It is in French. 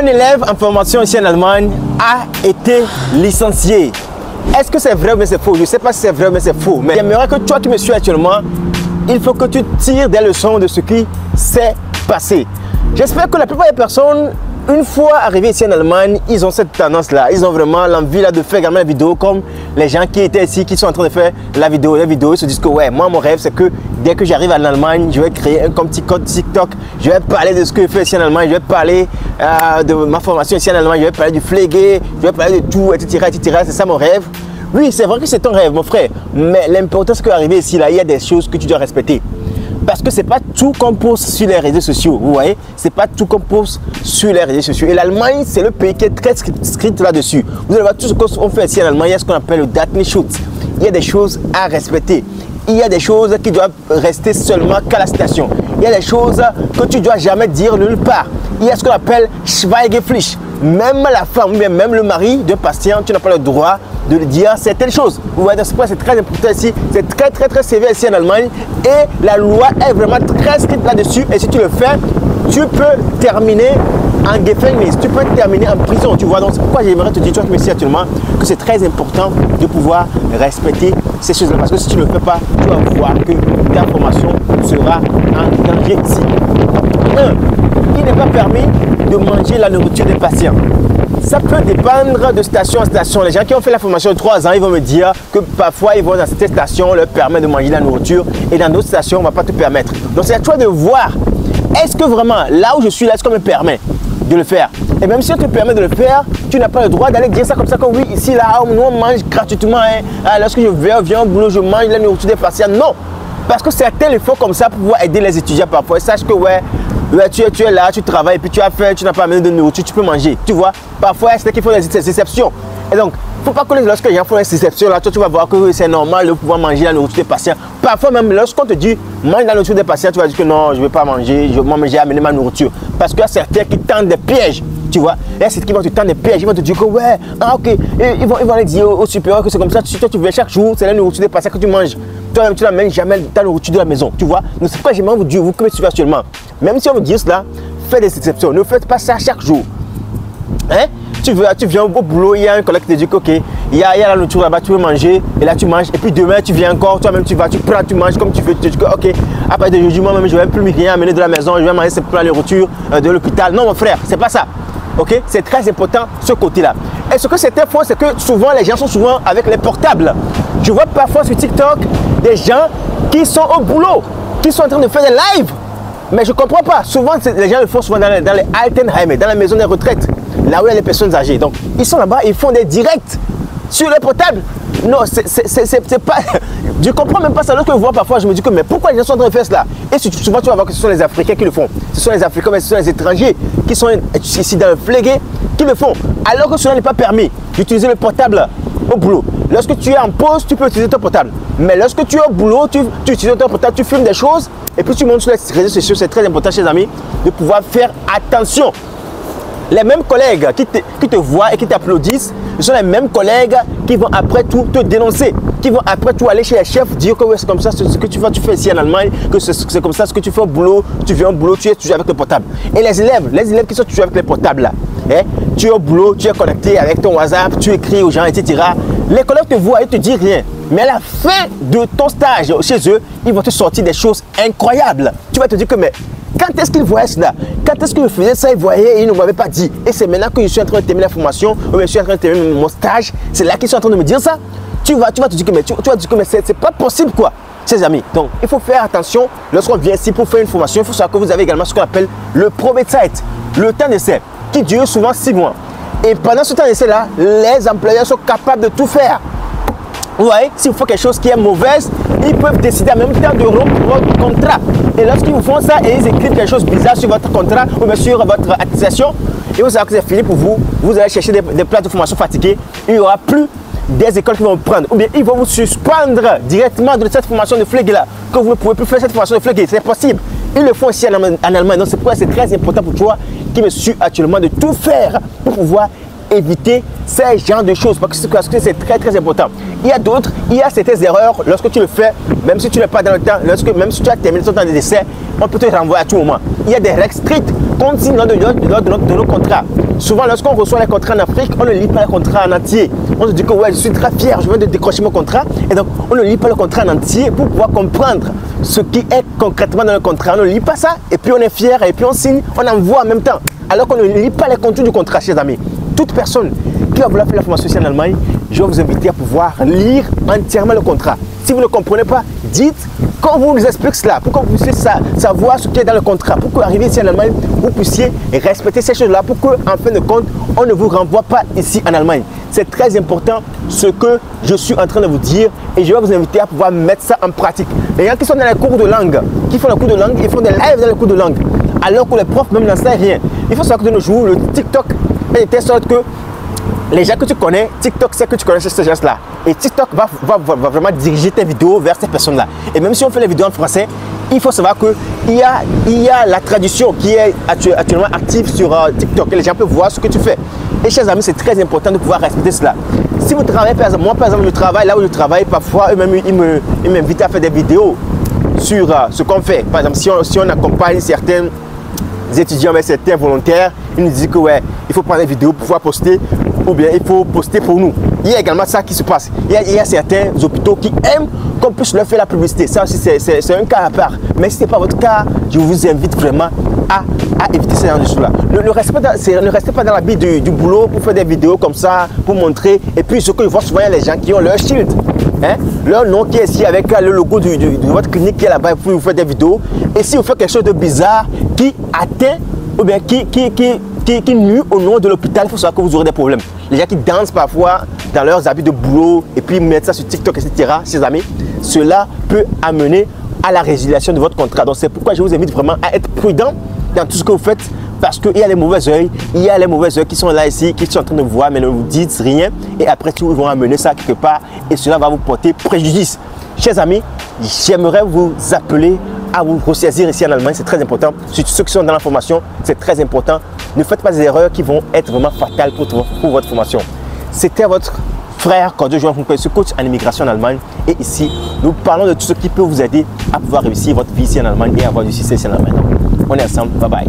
Un élève en formation ici en Allemagne a été licencié. Est-ce que c'est vrai ou bien c'est faux? Je ne sais pas si c'est vrai ou bien c'est faux. Mais j'aimerais que toi qui me suis actuellement, il faut que tu tires des leçons de ce qui s'est passé. J'espère que la plupart des personnes, une fois arrivés ici en Allemagne, ils ont cette tendance-là. Ils ont vraiment l'envie de faire également la vidéo comme les gens qui étaient ici, qui sont en train de faire la vidéo. Ils se disent que ouais, moi mon rêve c'est que dès que j'arrive en Allemagne, je vais créer un petit compte TikTok. Je vais parler de ce que je fais ici en Allemagne. Je vais parler de ma formation ici en Allemagne. Je vais parler du flégué. Je vais parler de tout, etc. etc. C'est ça mon rêve. Oui, c'est vrai que c'est ton rêve, mon frère. Mais l'important c'est qu'arriver ici, là, il y a des choses que tu dois respecter. Parce que ce n'est pas tout qu'on poste sur les réseaux sociaux, vous voyez. Ce n'est pas tout qu'on poste sur les réseaux sociaux. Et l'Allemagne, c'est le pays qui est très strict là-dessus. Vous allez voir tout ce qu'on fait ici en Allemagne, il y a ce qu'on appelle le Datenschutz. Il y a des choses à respecter. Il y a des choses qui doivent rester seulement qu'à la station. Il y a des choses que tu ne dois jamais dire nulle part. Il y a ce qu'on appelle Schweigepflicht. Même la femme ou bien même le mari d'un patient, tu n'as pas le droit de lui dire certaines choses. Vous voyez, c'est très important ici. C'est très sévère ici en Allemagne. Et la loi est vraiment très stricte là-dessus. Et si tu le fais, tu peux terminer en Gefängnis. Tu peux terminer en prison. Tu vois, donc c'est pourquoi j'aimerais te dire, toi qui me suis actuellement, que c'est très important de pouvoir respecter ces choses-là. Parce que si tu ne le fais pas, tu vas voir que ta formation sera en danger ici. Il n'est pas permis de manger la nourriture des patients. Ça peut dépendre de station en station. Les gens qui ont fait la formation de 3 ans, ils vont me dire que parfois ils vont dans cette station, on leur permet de manger la nourriture et dans d'autres stations, on ne va pas te permettre. Donc c'est à toi de voir, est-ce que vraiment là où je suis là, est-ce qu'on me permet de le faire? Et même si on te permet de le faire, tu n'as pas le droit d'aller dire ça comme ça, comme oui, ici là, nous on mange gratuitement. Hein. Lorsque je viens au boulot, je mange la nourriture des patients. Non, parce que certains le font comme ça pour pouvoir aider les étudiants parfois. Et sache que ouais, tu es là, tu travailles, puis tu as faim, tu n'as pas amené de nourriture, tu peux manger. Tu vois, parfois, c'est qu'il faut des exceptions. Et donc, il ne faut pas que lorsque les gens font des exceptions, là, toi, tu vas voir que c'est normal de pouvoir manger la nourriture des patients. Parfois, même lorsqu'on te dit mange la nourriture des patients, tu vas dire que non, je ne vais pas manger, moi, j'ai amené ma nourriture. Parce qu'il y a certains qui tendent des pièges. Tu vois, et c'est qui vont te tendre des pièges, ils vont te dire que ouais, ah ok, et ils vont aller dire au supérieur que c'est comme ça, toi tu veux chaque jour, c'est la nourriture des patients que tu manges. Toi-même, tu n'amènes jamais ta nourriture de la maison, tu vois. Donc c'est pourquoi j'aimerais vous dire, vous qui me suivez actuellement, même si on vous dit cela, faites des exceptions, ne faites pas ça chaque jour. Hein? Tu viens au boulot, il y a un collègue qui te dit que ok, il y a la nourriture là-bas, tu veux manger, et là tu manges, et puis demain tu viens encore, toi-même tu vas, tu prends, tu manges comme tu veux, tu te dis que ok, après d'aujourd'hui, moi-même je ne vais plus rien amener de la maison, je vais manger cette nourriture de l'hôpital. Non mon frère, c'est pas ça. Ok, c'est très important ce côté-là. Et ce que c'était faux, c'est que souvent les gens sont souvent avec les portables. Je vois parfois sur TikTok des gens qui sont au boulot, qui sont en train de faire des lives. Mais je ne comprends pas. Souvent, les gens le font souvent dans les Altenheim, dans la maison des retraites, là où il y a les personnes âgées. Donc, ils sont là-bas, ils font des directs sur les portables. Non, c'est pas... Je ne comprends même pas ça. Lorsque je vois parfois, je me dis que mais pourquoi les gens sont en train de faire cela? Et souvent, tu vas voir que ce sont les Africains qui le font. Ce sont les Africains, mais ce sont les étrangers qui sont ici dans le flégué qui le font. Alors que cela n'est pas permis d'utiliser le portable au boulot. Lorsque tu es en pause, tu peux utiliser ton portable. Mais lorsque tu es au boulot, tu utilises ton portable, tu filmes des choses et puis tu montes sur les réseaux sociaux. C'est très important, chers amis, de pouvoir faire attention. Les mêmes collègues qui te voient et qui t'applaudissent, ce sont les mêmes collègues qui vont après tout te dénoncer, qui vont après tout aller chez les chefs, dire que ouais, c'est comme ça ce que tu fais ici en Allemagne, que c'est comme ça ce que tu fais au boulot, tu viens au boulot, tu es toujours avec le portable. Et les élèves qui sont toujours avec les portables là, hein, tu es au boulot, tu es connecté avec ton WhatsApp, tu écris aux gens, etc. Les collègues te voient et ne te disent rien. Mais à la fin de ton stage chez eux, ils vont te sortir des choses incroyables. Tu vas te dire que mais quand est-ce qu'ils voyaient cela? Quand est-ce que je faisais ça, ils voyaient et ils ne m'avaient pas dit. Et c'est maintenant que je suis en train de terminer la formation, ou je suis en train de terminer mon stage, c'est là qu'ils sont en train de me dire ça. Tu vas te dire que mais c'est pas possible quoi, chers amis. Donc il faut faire attention lorsqu'on vient ici pour faire une formation. Il faut savoir que vous avez également ce qu'on appelle le Probezeit, le temps d'essai, qui dure souvent 6 mois. Et pendant ce temps d'essai là, les employeurs sont capables de tout faire. Vous voyez, s'il faut quelque chose qui est mauvaise, ils peuvent décider en même temps de rompre votre contrat. Et lorsqu'ils vous font ça et ils écrivent quelque chose de bizarre sur votre contrat ou bien sur votre attestation, et vous savez que c'est fini pour vous, vous allez chercher des places de formation fatiguées, il n'y aura plus des écoles qui vont vous prendre. Ou bien ils vont vous suspendre directement de cette formation de flégué là, que vous ne pouvez plus faire cette formation de flégué. C'est possible. Ils le font aussi en Allemagne. Donc c'est pourquoi c'est très important pour toi qui me suis actuellement de tout faire pour pouvoir éviter ces genres de choses parce que c'est très important. Il y a certaines erreurs lorsque tu le fais, même si tu n'es pas dans le temps, même si tu as terminé ton temps de décès, on peut te renvoyer à tout moment. Il y a des règles strictes qu'on signe lors de nos contrats. Souvent, lorsqu'on reçoit les contrats en Afrique, on ne lit pas le contrat en entier. On se dit que ouais, je suis très fier, je viens de décrocher mon contrat. Et donc, on ne lit pas le contrat en entier pour pouvoir comprendre ce qui est concrètement dans le contrat. On ne lit pas ça et puis on est fier et puis on signe, on envoie en même temps. Alors qu'on ne lit pas les contenus du contrat, chers amis. Toute personne qui va vouloir faire la formation ici en Allemagne, je vais vous inviter à pouvoir lire entièrement le contrat. Si vous ne comprenez pas, dites qu'on vous explique cela, pour que vous puissiez savoir ce qui est dans le contrat, pour qu'arriver ici en Allemagne, vous puissiez respecter ces choses-là, pour qu'en fin de compte, on ne vous renvoie pas ici en Allemagne. C'est très important ce que je suis en train de vous dire et je vais vous inviter à pouvoir mettre ça en pratique. Les gens qui sont dans les cours de langue, qui font les cours de langue, ils font des lives dans les cours de langue, alors que les profs même n'en savent rien. Il faut savoir que de nos jours, le TikTok est de telle sorte que les gens que tu connais, TikTok sait que tu connais ces gens-là. Et TikTok va vraiment diriger tes vidéos vers ces personnes-là. Et même si on fait les vidéos en français, il faut savoir qu'il y a la traduction qui est actuellement active sur TikTok. Et les gens peuvent voir ce que tu fais. Et chers amis, c'est très important de pouvoir respecter cela. Si vous travaillez, par exemple, moi par exemple, je travaille là où je travaille, parfois eux-mêmes, ils m'invitent à faire des vidéos sur ce qu'on fait. Par exemple, si on accompagne certains étudiants, mais certains volontaires, ils nous disent que ouais, il faut prendre des vidéos pour pouvoir poster, ou bien il faut poster pour nous. Il y a également ça qui se passe. Il y a certains hôpitaux qui aiment qu'on puisse leur faire la publicité. Ça aussi, c'est un cas à part. Mais si ce n'est pas votre cas, je vous invite vraiment à éviter ces choses-là. Ne restez pas dans la vie du boulot pour faire des vidéos comme ça, pour montrer. Et puis, ce que je vois souvent, il y a les gens qui ont leur shield. Hein? Leur nom qui est ici avec le logo de votre clinique qui est là-bas pour vous faire des vidéos. Et si vous faites quelque chose de bizarre qui atteint ou bien qui nuit au nom de l'hôpital, il faut savoir que vous aurez des problèmes. Les gens qui dansent parfois dans leurs habits de boulot et puis mettent ça sur TikTok, etc., chers amis, cela peut amener à la résiliation de votre contrat. Donc c'est pourquoi je vous invite vraiment à être prudent dans tout ce que vous faites, parce qu'il y a les mauvais œils, qui sont là ici, qui sont en train de voir, mais ne vous dites rien. Et après tout, ils vont amener ça quelque part et cela va vous porter préjudice. Chers amis, j'aimerais vous appeler à vous ressaisir ici en Allemagne, c'est très important. Surtout ceux qui sont dans la formation, c'est très important. Ne faites pas des erreurs qui vont être vraiment fatales pour votre formation. C'était votre frère Cordio Joan Funke, coach en immigration en Allemagne. Et ici, nous parlons de tout ce qui peut vous aider à pouvoir réussir votre vie ici en Allemagne et avoir du succès ici en Allemagne. On est ensemble, bye bye.